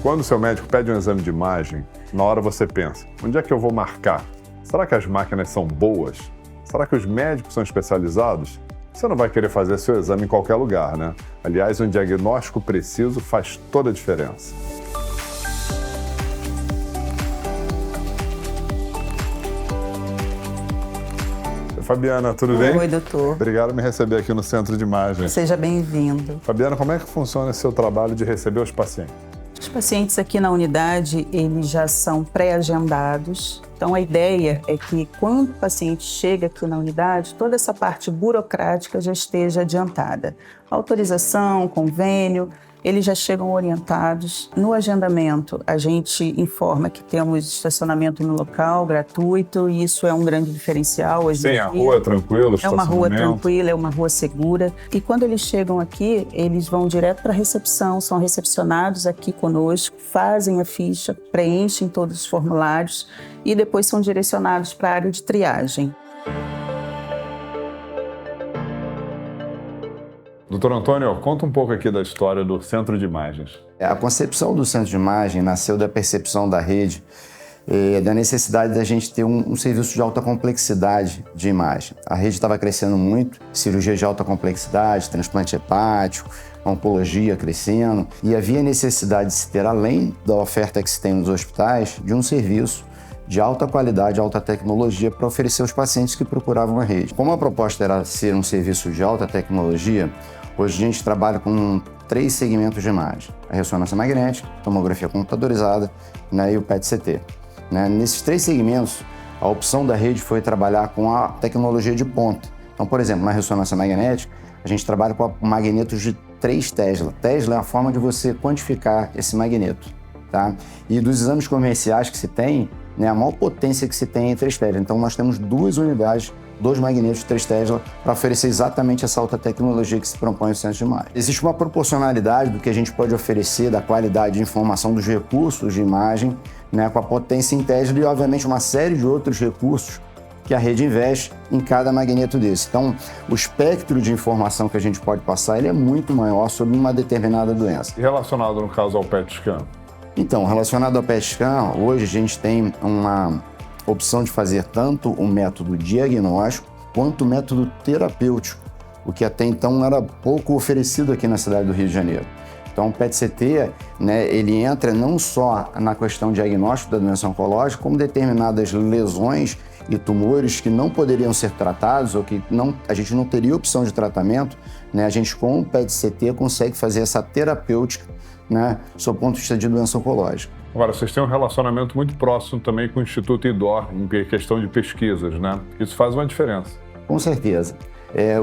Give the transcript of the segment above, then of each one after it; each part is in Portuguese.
Quando o seu médico pede um exame de imagem, na hora você pensa, onde é que eu vou marcar? Será que as máquinas são boas? Será que os médicos são especializados? Você não vai querer fazer seu exame em qualquer lugar, né? Aliás, um diagnóstico preciso faz toda a diferença. Fabiana, tudo bem? Oi, doutor. Obrigado por me receber aqui no Centro de Imagens. Seja bem-vindo. Fabiana, como é que funciona esse seu trabalho de receber os pacientes? Os pacientes aqui na unidade, eles já são pré-agendados. Então, a ideia é que quando o paciente chega aqui na unidade, toda essa parte burocrática já esteja adiantada. Autorização, convênio, eles já chegam orientados. No agendamento, a gente informa que temos estacionamento no local, gratuito, e isso é um grande diferencial hoje em dia. Sim, a rua é tranquila, é uma rua tranquila, é uma rua segura. E quando eles chegam aqui, eles vão direto para a recepção, são recepcionados aqui conosco, fazem a ficha, preenchem todos os formulários e depois são direcionados para a área de triagem. Doutor Antônio, conta um pouco aqui da história do Centro de Imagens. A concepção do Centro de Imagem nasceu da percepção da rede, da necessidade da gente ter um serviço de alta complexidade de imagem. A rede estava crescendo muito, cirurgia de alta complexidade, transplante hepático, oncologia crescendo, e havia necessidade de se ter, além da oferta que se tem nos hospitais, de um serviço de alta qualidade, alta tecnologia para oferecer aos pacientes que procuravam a rede. Como a proposta era ser um serviço de alta tecnologia, hoje a gente trabalha com 3 segmentos de imagem: a ressonância magnética, tomografia computadorizada, né, e o PET-CT. Né? Nesses 3 segmentos, a opção da rede foi trabalhar com a tecnologia de ponta. Então, por exemplo, na ressonância magnética, a gente trabalha com magnetos de 3 Tesla. Tesla é a forma de você quantificar esse magneto. Tá? E dos exames comerciais que se tem, né, a maior potência que se tem é 3 Tesla. Então, nós temos 2 unidades, 2 magnetos de 3 Tesla para oferecer exatamente essa alta tecnologia que se propõe o Centro de Imagem. Existe uma proporcionalidade do que a gente pode oferecer, da qualidade de informação dos recursos de imagem, né, com a potência em Tesla e, obviamente, uma série de outros recursos que a rede investe em cada magneto desse. Então, o espectro de informação que a gente pode passar ele é muito maior sobre uma determinada doença. E relacionado, no caso, ao PET scan? Então, relacionado ao PET scan, hoje a gente tem uma opção de fazer tanto o método diagnóstico quanto o método terapêutico, o que até então era pouco oferecido aqui na cidade do Rio de Janeiro. Então, o PET-CT, né, ele entra não só na questão diagnóstico da doença oncológica, como determinadas lesões e tumores que não poderiam ser tratados ou que a gente não teria opção de tratamento, né, a gente com o PET-CT consegue fazer essa terapêutica, né, sob o ponto de vista de doença oncológica. Agora, vocês têm um relacionamento muito próximo também com o Instituto IDOR, em questão de pesquisas, né? Isso faz uma diferença. Com certeza.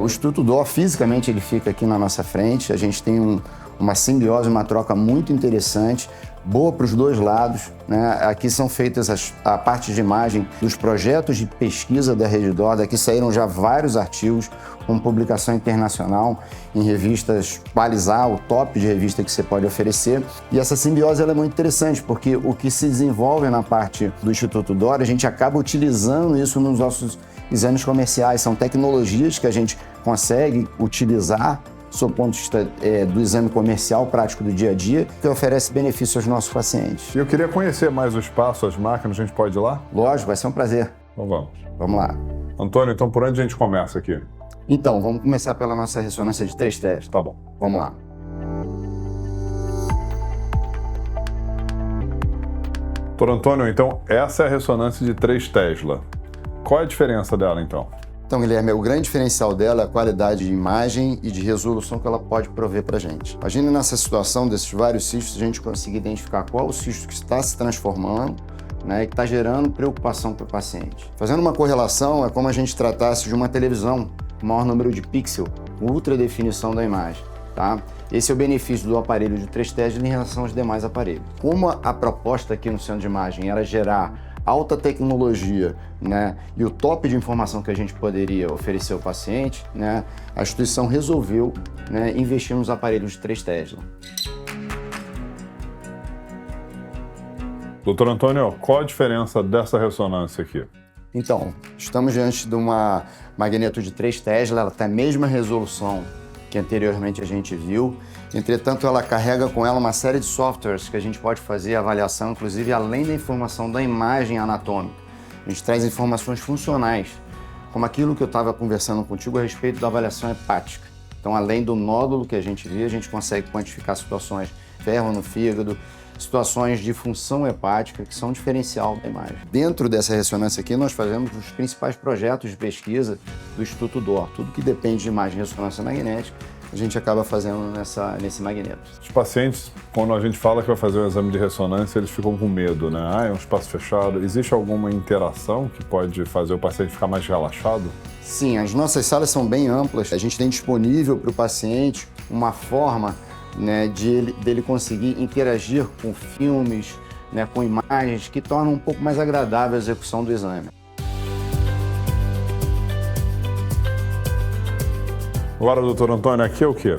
O Instituto IDOR, fisicamente, ele fica aqui na nossa frente. A gente tem uma simbiose, uma troca muito interessante, boa para os dois lados, né? Aqui são feitas a parte de imagem dos projetos de pesquisa da Rede IDOR. Daqui saíram já vários artigos com publicação internacional em revistas balizar, o top de revista que você pode oferecer. E essa simbiose ela é muito interessante, porque o que se desenvolve na parte do Instituto IDOR, a gente acaba utilizando isso nos nossos exames comerciais. São tecnologias que a gente consegue utilizar sob o ponto de vista do exame comercial prático do dia a dia, que oferece benefício aos nossos pacientes. E eu queria conhecer mais o espaço, as máquinas, a gente pode ir lá? Lógico, vai ser um prazer. Então vamos. Vamos lá. Antônio, então por onde a gente começa aqui? Então, vamos começar pela nossa ressonância de 3 Tesla. Tá bom. Vamos lá. Doutor Antônio, então essa é a ressonância de 3 Tesla. Qual é a diferença dela, então? Então, Guilherme, o grande diferencial dela é a qualidade de imagem e de resolução que ela pode prover para a gente. Imagina nessa situação desses vários cistos, a gente conseguir identificar qual o cisto que está se transformando, né, e que está gerando preocupação para o paciente. Fazendo uma correlação, é como a gente tratasse de uma televisão, com maior número de pixels, ultra definição da imagem. Tá? Esse é o benefício do aparelho de 3 Tesla em relação aos demais aparelhos. Como a proposta aqui no centro de imagem era gerar alta tecnologia, né, e o top de informação que a gente poderia oferecer ao paciente, né, a instituição resolveu, né, investir nos aparelhos de 3 Tesla. Doutor Antônio, qual a diferença dessa ressonância aqui? Então, estamos diante de uma magneto de 3 Tesla, ela tem a mesma resolução que anteriormente a gente viu, Entretanto, ela carrega com ela uma série de softwares que a gente pode fazer avaliação, inclusive além da informação da imagem anatômica. A gente traz informações funcionais, como aquilo que eu estava conversando contigo a respeito da avaliação hepática. Então, além do nódulo que a gente vê, a gente consegue quantificar situações de ferro no fígado, situações de função hepática, que são um diferencial da imagem. Dentro dessa ressonância aqui, nós fazemos os principais projetos de pesquisa do Instituto DOR. Tudo que depende de imagem de ressonância magnética, a gente acaba fazendo nesse magneto. Os pacientes, quando a gente fala que vai fazer um exame de ressonância, eles ficam com medo, né? Ah, é um espaço fechado. Existe alguma interação que pode fazer o paciente ficar mais relaxado? Sim, as nossas salas são bem amplas. A gente tem disponível para o paciente uma forma, né, dele conseguir interagir com filmes, né, com imagens que tornam um pouco mais agradável a execução do exame. Agora, doutor Antônio, aqui é o quê?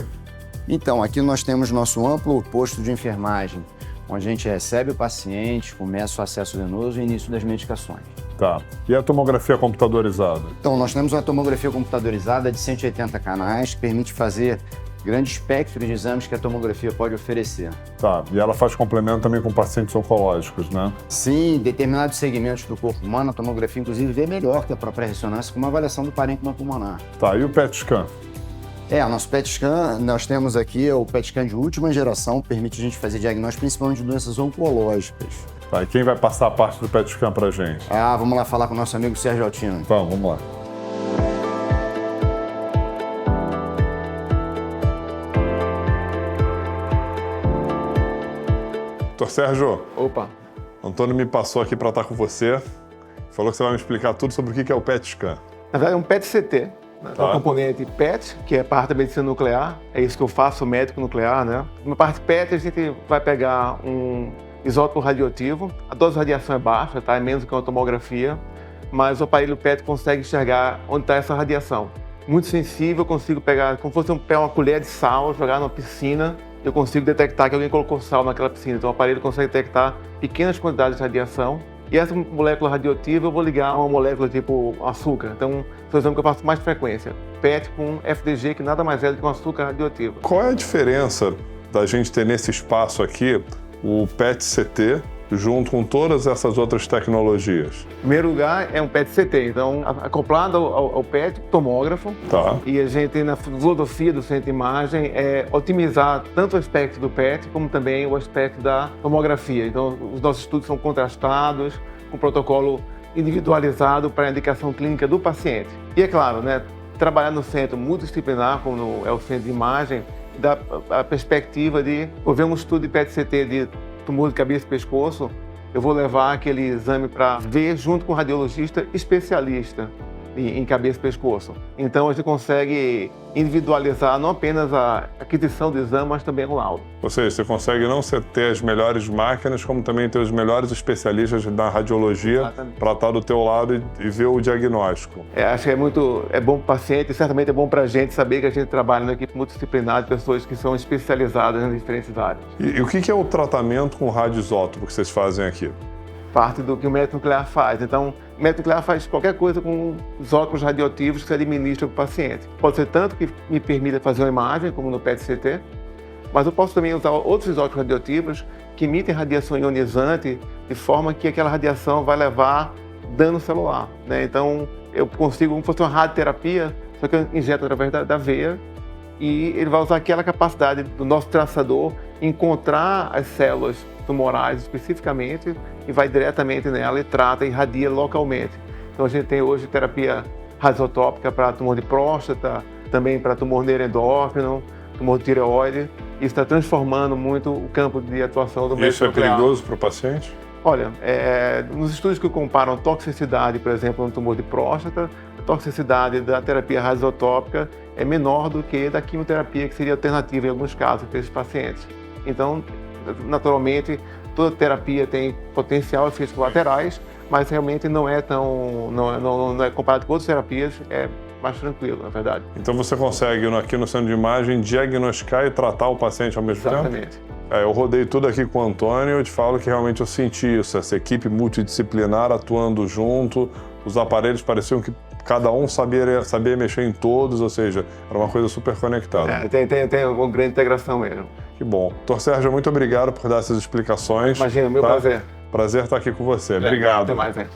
Então, aqui nós temos nosso amplo posto de enfermagem, onde a gente recebe o paciente, começa o acesso venoso e o início das medicações. Tá. E a tomografia computadorizada? Então, nós temos uma tomografia computadorizada de 180 canais, que permite fazer grande espectro de exames que a tomografia pode oferecer. Tá. E ela faz complemento também com pacientes oncológicos, né? Sim, determinados segmentos do corpo humano, a tomografia, inclusive, vê melhor que a própria ressonância com uma avaliação do parênquima pulmonar. Tá. E o PET scan? O nosso PET scan, nós temos aqui o PET scan de última geração, permite a gente fazer diagnóstico principalmente de doenças oncológicas. Tá. E quem vai passar a parte do PET scan pra gente? Vamos lá falar com o nosso amigo Sérgio Altino. Então, vamos lá. Doutor Sérgio. Opa. Antônio me passou aqui para estar com você. Falou que você vai me explicar tudo sobre o que é o PET scan. Na verdade é um PET-CT, né? Tá. O componente PET, que é parte da medicina nuclear, é isso que eu faço, médico nuclear, né? Na parte PET a gente vai pegar um isótopo radioativo, a dose de radiação é baixa, tá? É menos do que uma tomografia, mas o aparelho PET consegue enxergar onde está essa radiação. Muito sensível, eu consigo pegar, como se fosse uma colher de sal, jogar numa piscina, eu consigo detectar que alguém colocou sal naquela piscina. Então o aparelho consegue detectar pequenas quantidades de radiação. E essa molécula radioativa eu vou ligar a uma molécula tipo açúcar. Então, é o exame que eu faço mais frequência. PET com FDG, que nada mais é do que um açúcar radioativo. Qual é a diferença da gente ter nesse espaço aqui o PET-CT junto com todas essas outras tecnologias? Em primeiro lugar, é um PET-CT, então acoplado ao PET, tomógrafo. Tá. E a gente, na filosofia do centro de imagem, é otimizar tanto o aspecto do PET como também o aspecto da tomografia. Então, os nossos estudos são contrastados, com protocolo individualizado para a indicação clínica do paciente. E é claro, né, trabalhar no centro multidisciplinar, como é o centro de imagem, dá a perspectiva de ver um estudo de PET-CT de tumor de cabeça e pescoço, eu vou levar aquele exame para ver junto com o radiologista especialista em cabeça e pescoço. Então a gente consegue individualizar não apenas a aquisição do exame, mas também o laudo. Ou seja, você consegue não só ter as melhores máquinas, como também ter os melhores especialistas na radiologia para estar do teu lado e ver o diagnóstico. Acho que é bom para o paciente e certamente é bom para a gente saber que a gente trabalha numa equipe multidisciplinar de pessoas que são especializadas em diferentes áreas. E o que é o tratamento com radioisótopo que vocês fazem aqui? Parte do que o médico nuclear faz. Então, o médico nuclear faz qualquer coisa com isótopos radioativos que se administra para o paciente. Pode ser tanto que me permita fazer uma imagem, como no PET-CT, mas eu posso também usar outros isótopos radioativos que emitem radiação ionizante de forma que aquela radiação vai levar dano celular, né? Então, eu consigo, como se fosse uma radioterapia, só que eu injeto através da veia e ele vai usar aquela capacidade do nosso traçador encontrar as células tumorais especificamente e vai diretamente nela e trata e irradia localmente. Então a gente tem hoje terapia radiotópica para tumor de próstata, também para tumor neuroendócrino, tumor de tireoide. Isso está transformando muito o campo de atuação do médico nuclear. Isso é perigoso para o paciente? Olha, nos estudos que comparam toxicidade, por exemplo, no tumor de próstata, a toxicidade da terapia radiotópica é menor do que da quimioterapia, que seria alternativa em alguns casos para esses pacientes. Então, naturalmente, toda terapia tem potencial efeitos colaterais, mas realmente não é comparado com outras terapias, é mais tranquilo, na verdade. Então você consegue, aqui no centro de imagem, diagnosticar e tratar o paciente ao mesmo tempo? Exatamente. Eu rodei tudo aqui com o Antônio e eu te falo que realmente eu senti isso, essa equipe multidisciplinar atuando junto, os aparelhos pareciam que cada um sabia mexer em todos, ou seja, era uma coisa super conectada. Tem uma grande integração mesmo. Que bom. Dr. Sérgio, muito obrigado por dar essas explicações. Imagina, meu prazer. Prazer estar aqui com você. Obrigado. Até mais, hein?